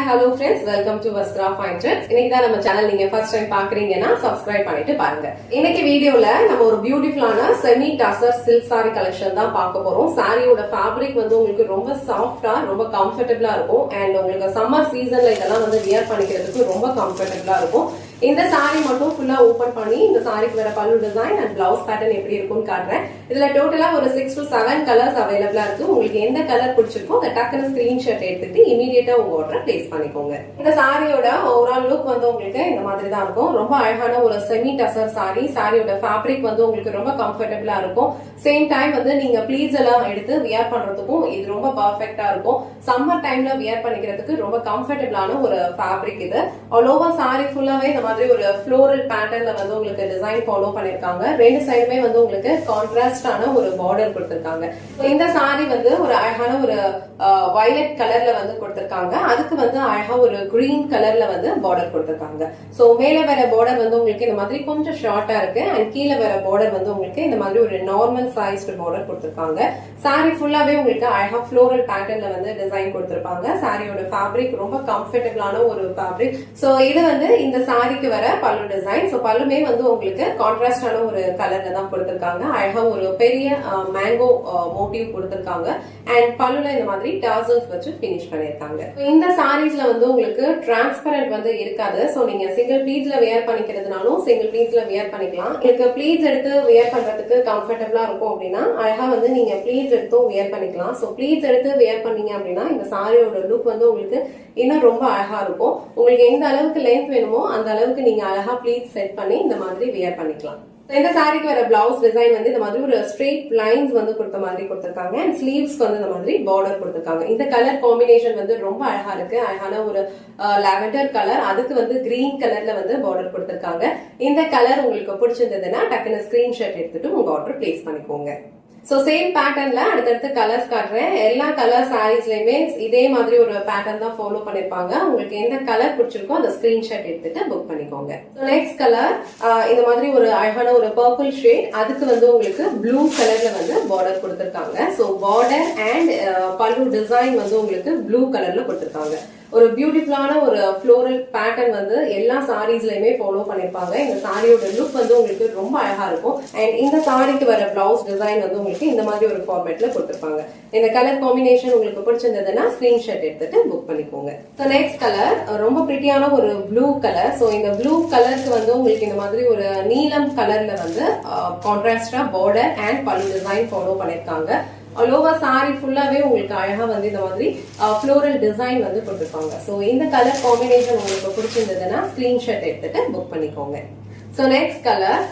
Hi, hello friends. Welcome to Vastra Fine Threads. இன்னைக்கு தான் நம்ம சேனல் நீங்க ஃபர்ஸ்ட் டைம் பாக்குறீங்கன்னா சப்ஸ்கிரைப் பண்ணிட்டு பாருங்க. இன்னைக்கு வீடியோல நம்ம ஒரு பியூட்டிஃபுல்லான semi tussar silk saree collection தான் பார்க்க போறோம். சாரியோட ஃபேப்ரிக் வந்து உங்களுக்கு ரொம்ப சாஃப்டா, ரொம்ப கம்ஃபர்ட்டபிளா இருக்கும். அண்ட் உங்களுக்கு சம்மர் சீசன்ல இதெல்லாம் வந்து வியர் பண்ணிக்கிறதுக்கு ரொம்ப கம்ஃபர்ட்டபிளா இருக்கும். இந்த saree மட்டும் ஃபுல்லா ஓபன் பண்ணி இந்த சாரிக்கு வர பல்லு டிசைன் அண்ட் பிளவுஸ் பேட்டர்ன் எப்படி இருக்கும்னு காட்டுறேன். இதுல டோட்டலா ஒரு 6 to 7 கலர்ஸ் அவைலபிளா இருக்கு. உங்களுக்கு எந்த கலர் பிடிச்சிருக்கோ அந்த டக்குனு ஸ்கிரீன்ஷாட் எடுத்துட்டு இமீடியட்டா உங்க ஆர்டர் பிளேஸ் பண்ணிக்கோங்க. இந்த சாரியோட ஓவரால் லுக் வந்து உங்களுக்கு இந்த மாதிரி தான் இருக்கும். ரொம்ப அழகான ஒரு செமி டசர் சாரி. சாரியோட ஃபேப்ரிக் வந்து உங்களுக்கு ரொம்ப கம்ஃபர்ட்டபிளா இருக்கும். சேம் டைம் வந்து நீங்க ப்ளீட்ஸ் எல்லாம் எடுத்து வியர் பண்றதுக்கும் இது ரொம்ப பர்ஃபெக்டா இருக்கும். சம்மர் டைம்ல வியர் பண்ணிக்கிறதுக்கு ரொம்ப கம்ஃபர்டபிளான ஒரு ஃபேப்ரிக் இது. ஆல் ஓவர் சாரி ஃபுல்லாவே இந்த மாதிரி ஒரு ஃப்ளோரல் பேட்டர்ன்ல வந்து உங்களுக்கு டிசைன் ஃபாலோ பண்ணிருக்காங்க. ரெண்டு சைடுமே வந்து உங்களுக்கு கான்ட்ராஸ்டான ஒரு பார்டர் கொடுத்திருக்காங்க. இந்த சாரி வந்து ஒரு அழகான ஒரு வயலட் கலர்ல வந்து கொடுத்திருக்காங்க. அதுக்கு வந்து அழகா ஒரு கிரீன் கலர்ல வந்து பார்டர் கொடுத்திருக்காங்க. சோ மேல வர பார்டர் வந்து உங்களுக்கு இந்த மாதிரி கொஞ்சம் ஷார்ட்டா இருக்கு. அண்ட் கீழே வர பார்டர் வந்து உங்களுக்கு இந்த மாதிரி ஒரு நார்மல் சைஸ்டு பார்டர் கொடுத்திருக்காங்க. சாரி ஃபுல்லாவே உங்களுக்கு அழகா ஃப்ளோரல் பேட்டர்ன்ல வந்து டிசைன் கொடுத்திருப்பாங்க. சாரியோட ஃபேப்ரிக் ரொம்ப கம்ஃபர்டபிளான ஒரு ஃபேப்ரிக். சோ இது வந்து இந்த சாரிக்கு வர பல்லு டிசைன். சோ பல்லுமே வந்து உங்களுக்கு கான்ட்ராஸ்டான ஒரு கலர்ல தான் கொடுத்திருக்காங்க. அழகா ஒரு பெரிய மேங்கோ மோட்டிவ் கொடுத்திருக்காங்க. அண்ட் பல்லுல இந்த மாதிரி டாசல்ஸ் வச்சு பினிஷ் பண்ணிருக்காங்க. இந்த சாரீஸ்ல வந்து உங்களுக்கு டிரான்ஸ்பரண்ட் வந்து இருக்காது. சோ நீங்க சிங்கிள் ப்ளீட்ஸ்ல வியர் பண்ணிக்கிறதுனாலும் சிங்கிள் ப்ளீட்ஸ்ல வியர் பண்ணிக்கலாம். உங்களுக்கு ப்ளீட்ஸ் எடுத்து வியர் பண்றதுக்கு கம்ஃபர்டபிளா இருக்கும் அப்படின்னா அழகா வந்து நீங்க ப்ளீட்ஸ் எடுத்தும் வியர் பண்ணிக்கலாம். சோ ப்ளீட்ஸ் எடுத்து வியர் பண்ணீங்க அப்படின்னா இந்த சாரியோட லுக் வந்து உங்களுக்கு இன்னும் ரொம்ப அழகா இருக்கும். உங்களுக்கு எந்த அளவுக்கு லென்த் வேணுமோ அந்த அளவுக்கு நீங்க அழகா ப்ளீட்ஸ் செட் பண்ணி இந்த மாதிரி வியர் பண்ணிக்கலாம். இந்த சாரிக்கு வர பிளவுஸ் டிசைன் வந்து இந்த மாதிரி ஒரு ஸ்ட்ரெயிட் லைன்ஸ் வந்து கொடுத்த மாதிரி கொடுத்திருக்காங்க. அண்ட் ஸ்லீவ்ஸ்க்கு வந்து இந்த மாதிரி பார்டர் கொடுத்திருக்காங்க. இந்த கலர் காம்பினேஷன் வந்து ரொம்ப அழகா இருக்கு. அழகான ஒரு லாவெண்டர் கலர், அதுக்கு வந்து கிரீன் கலர்ல வந்து பார்டர் கொடுத்திருக்காங்க. இந்த கலர் உங்களுக்கு பிடிச்சிருந்ததுன்னா டக்குன்னு ஸ்கிரீன்ஷாட் எடுத்துட்டு உங்க ஆர்டர் பிளேஸ் பண்ணிக்கோங்க. சோ சேம் பேட்டர்ன்ல அடுத்தடுத்து கலர்ஸ் காட்டுறேன். எல்லா கலர் சாரீஸ்லயுமே இதே மாதிரி ஒரு பேட்டர்ன் தான் ஃபாலோ பண்ணிருப்பாங்க. உங்களுக்கு எந்த கலர் பிடிச்சிருக்கோ அந்த ஸ்கிரீன்ஷாட் எடுத்துட்டு புக் பண்ணிக்கோங்க. நெக்ஸ்ட் கலர் இந்த மாதிரி ஒரு அழகான ஒரு பர்பிள் ஷேட், அதுக்கு வந்து உங்களுக்கு ப்ளூ கலர்ல வந்து பார்டர் கொடுத்திருக்காங்க. சோ பார்டர் அண்ட் பல்லு டிசைன் வந்து உங்களுக்கு ப்ளூ கலர்ல கொடுத்திருக்காங்க. ஒரு பியூட்டிஃபுல்லான ஒரு ஃப்ளோரல் பேட்டர்ன் வந்து எல்லா சாரீஸ்லயுமே ஃபாலோ பண்ணிருப்பாங்க. இந்த சாரியோட லுக் வந்து உங்களுக்கு ரொம்ப அழகா இருக்கும். அண்ட் இந்த சாரிக்கு வர பிளவுஸ் டிசைன் வந்து உங்களுக்கு இந்த மாதிரி ஒரு ஃபார்மேட்ல கொடுத்திருப்பாங்க. இந்த கலர் காம்பினேஷன் உங்களுக்கு பிடிச்சிருந்ததுன்னா ஸ்கிரீன்ஷாட் எடுத்துட்டு புக் பண்ணிக்கோங்க. ஸோ நெக்ஸ்ட் கலர் ரொம்ப பிரிட்டியான ஒரு ப்ளூ கலர். ஸோ இந்த ப்ளூ கலருக்கு வந்து உங்களுக்கு இந்த மாதிரி ஒரு நீலம் கலர்ல வந்து கான்ட்ராஸ்டா பார்டர் அண்ட் பல்லு டிசைன் ஃபாலோ பண்ணிருக்காங்க. ஆல் ஓவர் சாரி ஃபுல்லாவே உங்களுக்கு அழகா வந்து இந்த மாதிரி ஃப்ளோரல் டிசைன் வந்து கொடுத்திருப்பாங்க. சோ இந்த கலர் காம்பினேஷன் உங்களுக்கு பிடிச்சிருந்ததுன்னா ஸ்கிரீன்ஷாட் எடுத்துட்டு புக் பண்ணிக்கோங்க. சோ நெக்ஸ்ட் கலர்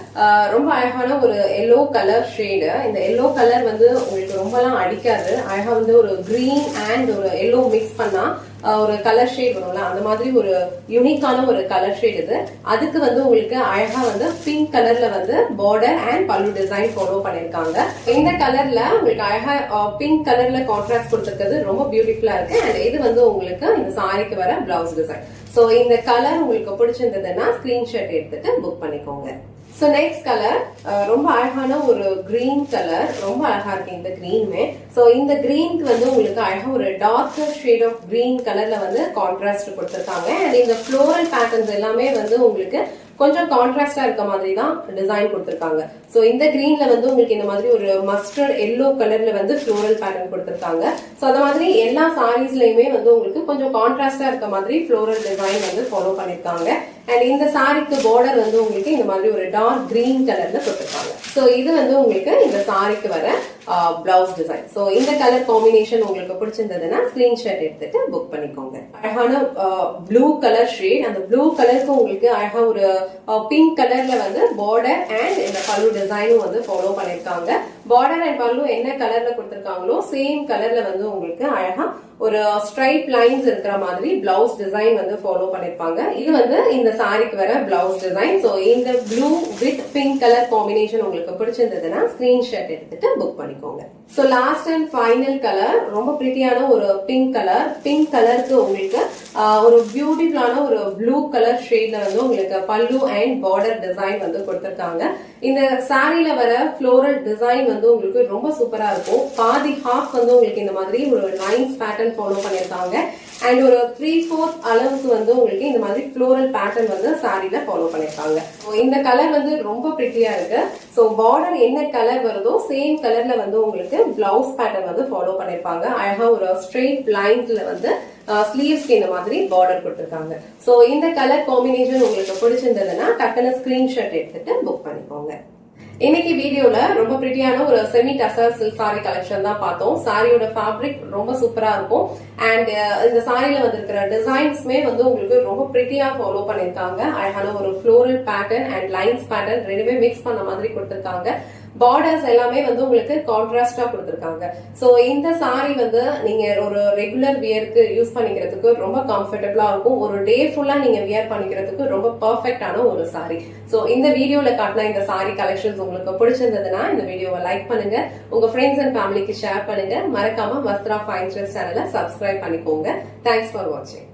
ரொம்ப அழகான ஒரு எல்லோ கலர் ஷேடு. இந்த எல்லோ கலர் வந்து உங்களுக்கு ரொம்பலாம் அடிக்காது. அழகா வந்து ஒரு கிரீன் அண்ட் ஒரு எல்லோ மிக்ஸ் பண்ணா ஒரு கலர் ஷேட் வரும்ல, அந்த மாதிரி ஒரு யூனிக்கான ஒரு கலர் ஷேட் இது. அதுக்கு வந்து உங்களுக்கு அழகா வந்து பிங்க் கலர்ல வந்து பார்டர் அண்ட் பல்லு டிசைன் ஃபாலோ பண்ணிருக்காங்க. இந்த கலர்ல உங்களுக்கு அழகா பிங்க் கலர்ல கான்ட்ராஸ்ட் கொடுத்திருக்கிறது ரொம்ப பியூட்டிஃபுல்லா இருக்கு. அண்ட் இது வந்து உங்களுக்கு இந்த சாரிக்கு வர பிளவுஸ் டிசைன். சோ இந்த கலர் உங்களுக்கு பிடிச்சிருந்ததுன்னா ஸ்கிரீன்ஷாட் எடுத்துட்டு புக் பண்ணிக்கோங்க. சோ நெக்ஸ்ட் கலர் ரொம்ப அழகான ஒரு கிரீன் கலர், ரொம்ப அழகா இருக்கு இந்த கிரீனுமே. சோ இந்த கிரீனுக்கு வந்து உங்களுக்கு அழகா ஒரு டார்க்கர் ஷேட் ஆஃப் கிரீன் கலர்ல வந்து கான்ட்ராஸ்ட் கொடுத்திருக்காங்க. அண்ட் இந்த ஃப்ளோரல் பேட்டர்ன்ஸ் எல்லாமே வந்து உங்களுக்கு கொஞ்சம் கான்ட்ராஸ்டா இருக்க மாதிரி தான் டிசைன் கொடுத்திருக்காங்க. சோ இந்த கிரீன்ல வந்து உங்களுக்கு இந்த மாதிரி ஒரு மஸ்டர்ட் எல்லோ கலர்ல வந்து ஃப்ளோரல் பேட்டர்ன் கொடுத்திருக்காங்க. சோ அந்த மாதிரி எல்லா சாரீஸ்லயுமே வந்து உங்களுக்கு கொஞ்சம் கான்ட்ராஸ்டா இருக்க மாதிரி ஃப்ளோரல் டிசைன் வந்து ஃபாலோ பண்ணிருக்காங்க. அண்ட் இந்த சாரிக்கு பார்டர் வந்து உங்களுக்கு இந்த மாதிரி ஒரு டார்க் கிரீன் கலர்ல கொடுத்திருக்காங்க. சோ இது வந்து உங்களுக்கு இந்த சாரிக்கு வர பிளவுஸ் டிசைன். சோ இந்த கலர் காம்பினேஷன் உங்களுக்கு பிடிச்சிருந்ததுன்னா ஸ்கிரீன்ஷாட் எடுத்துட்டு புக் பண்ணிக்கோங்க. அழகான ப்ளூ கலர் ஷேட், அந்த ப்ளூ கலருக்கு உங்களுக்கு அழகா ஒரு பிங்க் கலர்ல வந்து பார்டர் அண்ட் இந்த பல்லு டிசைனும் வந்து ஃபாலோ பண்ணிருக்காங்க. பார்டர் அண்ட் பல்லு என்ன கலர்ல கொடுத்திருக்காங்களோ சேம் கலர்ல வந்து உங்களுக்கு அழகா ஒரு ஸ்ட்ரைட் லைன்ஸ் இருக்கிற மாதிரி பிளவுஸ் டிசைன் வந்து ஃபாலோ பண்ணிருப்பாங்க. இது வந்து இந்த சாரிக்கு வர பிளவுஸ் டிசைன். சோ இந்த blue with pink colour combination உங்களுக்கு பிடிச்சிருந்ததுன்னா ஸ்கிரீன்ஷாட் எடுத்துட்டு புக் பண்ணிக்கோங்க. So last and final colour ரொம்ப பிரிட்டியான ஒரு பிங்க் கலர். பிங்க் கலருக்கு உங்களுக்கு ஒரு பியூட்டிஃபுல்லான ஒரு ப்ளூ கலர் ஷேட்ல வந்து உங்களுக்கு பல்லு அண்ட் பார்டர் டிசைன் வந்து கொடுத்திருக்காங்க. இந்த சாரியில வர ஃப்ளோரல் டிசைன் வந்து உங்களுக்கு ரொம்ப சூப்பரா இருக்கும். பாதி ஹாஃப் வந்து உங்களுக்கு இந்த மாதிரி ஒரு லைன்ஸ் பேட்டர்ன் ஃபாலோ பண்ணிருக்காங்க. அண்ட் ஒரு 3/4 அளவுக்கு வந்து உங்களுக்கு இந்த மாதிரி ஃப்ளோரல் பேட்டர்ன் வந்து சாரில ஃபாலோ பண்ணிருக்காங்க. இந்த கலர் வந்து ரொம்ப பிரிட்டியா இருக்கு. சோ பார்டர் என்ன கலர் வருதோ சேம் கலர்ல வந்து உங்களுக்கு பிளவுஸ் பேட்டர்ன் வந்து ஃபாலோ பண்ணிருப்பாங்க. அழகா ஒரு ஸ்ட்ரெயிட் லைன்ஸ்ல வந்து ஸ்லீவ்ஸ்க்கு இந்த மாதிரி பார்டர் கொடுத்திருக்காங்க. சோ இந்த கலர் காம்பினேஷன் உங்களுக்கு பிடிச்சிருந்ததுன்னா டக்குனு ஸ்கிரீன்ஷாட் எடுத்துட்டு புக் பண்ணிக்கோங்க. இன்னைக்கு வீடியோல ரொம்ப பிரிட்டியான ஒரு semi tussar silk sorry collection தான் பார்த்தோம். சாரியோட ஃபேப்ரிக் ரொம்ப சூப்பரா இருக்கும். அண்ட் இந்த சாரியில வந்திருக்கிற டிசைன்ஸ்மே வந்து உங்களுக்கு ரொம்ப பிரிட்டியா ஃபாலோ பண்ணிருக்காங்க. அழகான ஒரு floral pattern and lines pattern ரெண்டுமே மிக்ஸ் பண்ண மாதிரி கொடுத்திருக்காங்க. பார்டர்ஸ் எல்லாமே வந்து உங்களுக்கு கான்ட்ராஸ்டா கொடுத்திருக்காங்க. சோ இந்த சாரி வந்து நீங்க ஒரு ரெகுலர் வியருக்கு யூஸ் பண்ணிக்கிறதுக்கு ரொம்ப கம்ஃபர்டபுளா இருக்கும். ஒரு டே ஃபுல்லா நீங்க வியர் பண்ணிக்கிறதுக்கு ரொம்ப பெர்ஃபெக்டான ஒரு சாரி. சோ இந்த வீடியோல காட்டின இந்த சாரி கலெக்ஷன்ஸ் உங்களுக்கு பிடிச்சிருந்ததுன்னா இந்த வீடியோவை லைக் பண்ணுங்க, உங்க ஃப்ரெண்ட்ஸ் அண்ட் ஃபேமிலிக்கு ஷேர் பண்ணுங்க, மறக்காம வஸ்த்ரா ஃபைன் த்ரெட்ஸ் சேனலை சப்ஸ்கிரைப் பண்ணிக்கோங்க. தேங்க்ஸ் ஃபார் வாட்சிங்.